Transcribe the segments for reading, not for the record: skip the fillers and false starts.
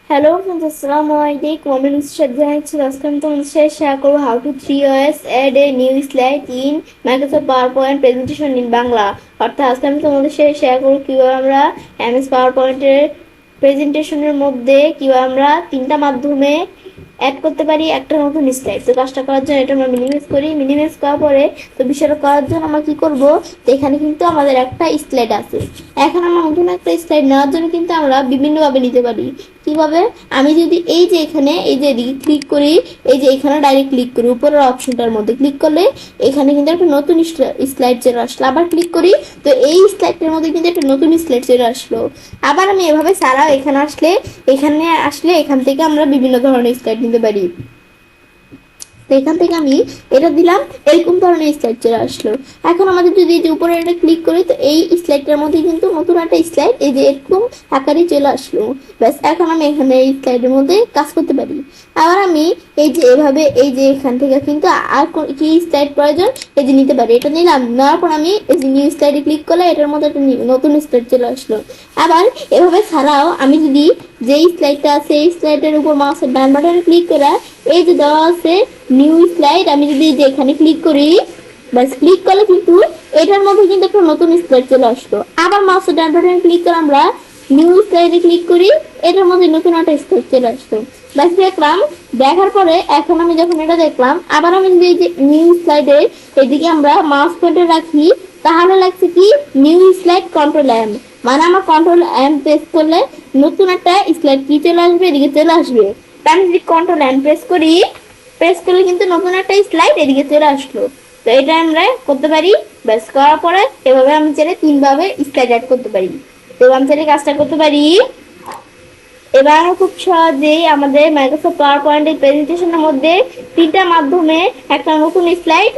Hello friends, আসসালামু আলাইকুম। আমি নুসরাত জানাচ্ছি। আজকে আমি তোমাদের সাথে শেয়ার করবো how to 3os add a new slide in Microsoft power point presentation in Bangla. অর্থাৎ আজকে আমি তোমাদের সাথে শেয়ার করবো কীভাবে আমরা এমএস পাওয়ার পয়েন্টের প্রেজেন্টেশনের মধ্যে কীভাবে আমরা তিনটা মাধ্যমে অ্যাড করতে পারি একটা নতুন স্লাইড। তো কাজটা করার জন্য এটা আমরা মিনিমাইজ করার পরে তো বিষয়টা করার জন্য আমরা কি করব, তো এখানে কিন্তু আমাদের একটা স্লাইড আছে। এখন আমরা নতুন একটা স্লাইড নেওয়ার জন্য কিন্তু আমরা বিভিন্নভাবে নিতে পারি। কিভাবে? আমি যদি এই যে এখানে এই যে ক্লিক করি, এই যে এখানে ডাইরেক্ট ক্লিক করি উপরের অপশনটার মধ্যে ক্লিক করলে এখানে কিন্তু একটা নতুন স্লাইড চলে আসলো। আবার ক্লিক করি তো এই স্লাইডটার মধ্যে কিন্তু একটা নতুন স্লাইড চলে আসলো। আবার আমি এভাবে ছাড়াও এখানে আসলে এখান থেকে আমরা বিভিন্ন ধরনের স্লাইড নিতে পারি। তো এখান থেকে আমি এটা দিলাম, এরকম ধরনের স্লাইড চলে আসলো। এখন আমাদের যদি উপরে এটা ক্লিক করি তো এই স্লাইডটার মধ্যে কিন্তু নতুন একটা স্লাইড এই যে এরকম আকারে চলে আসলো। ব্যাস, এখন আমি এখানে এই স্লাইডের মধ্যে কাজ করতে পারি। আবার আমি এই যে এভাবে এই যে এখান থেকে কিন্তু আর কি স্লাইড প্রয়োজন এই যে নিতে পারি। এটা নিলাম, নেওয়ার পর আমি এই যে নিউ স্লাইডে ক্লিক করলে এটার মধ্যে একটা নতুন স্লাইড চলে আসলো। আবার এভাবে ছাড়াও আমি যদি যেই স্লাইডটা আছে এই স্লাইডের উপর মাউসের ডান বাটনে ক্লিক করে এই যে দেওয়া আছে নিউ স্লাইড, আমি যদি এখানে ক্লিক করি বাস ক্লিক করলে কিন্তু এটার মধ্যে কিন্তু একটা নতুন স্লাইড চলে আসলো। আবার মাউসের ডান বাটনে ক্লিক করে আমরা নিউ স্লাইডে ক্লিক করি, এটার মধ্যে নতুন একটা স্লাইড চলে আসলো। বাস দেখলাম, দেখার পরে এখন আমি যখন এটা দেখলাম আবার আমি যদি এই যে নিউ স্লাইডে এদিকে আমরা মাউস পয়েন্টার রাখি তাহলে লাগছে কি নিউ স্লাইড কন্ট্রোল এম, মানে আমার কন্ট্রোল এম প্রেস করলে নতুন একটা স্লাইড কি চলে আসবে, এদিকে চলে আসবে। আমি যদি কন্ট্রোল এম প্রেস করলে কিন্তু নতুন একটা স্লাইড এদিকে চলে আসলো। তো এটা আমরা করতে পারি। ব্যাস, করার পরে এভাবে আমি চাইলে 3 ভাবে স্লাইড অ্যাড করতে পারি। তো আমি চাইলে কাজটা করতে পারি। এবার আমরা খুব সহজেই আমাদের মাইক্রোসফট পাওয়ার পয়েন্টের প্রেজেন্টেশনের মধ্যে 3টা মাধ্যমে একটা নতুন স্লাইড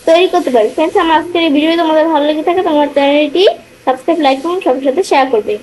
তৈরি করতে পারি। ফ্রেন্ডস, আমার আজকের এই ভিডিও তোমাদের ভালো লেগে থাকে তোমার চ্যানেলটি সাবস্ক্রাইব, লাইক এবং সবার সাথে শেয়ার করবে।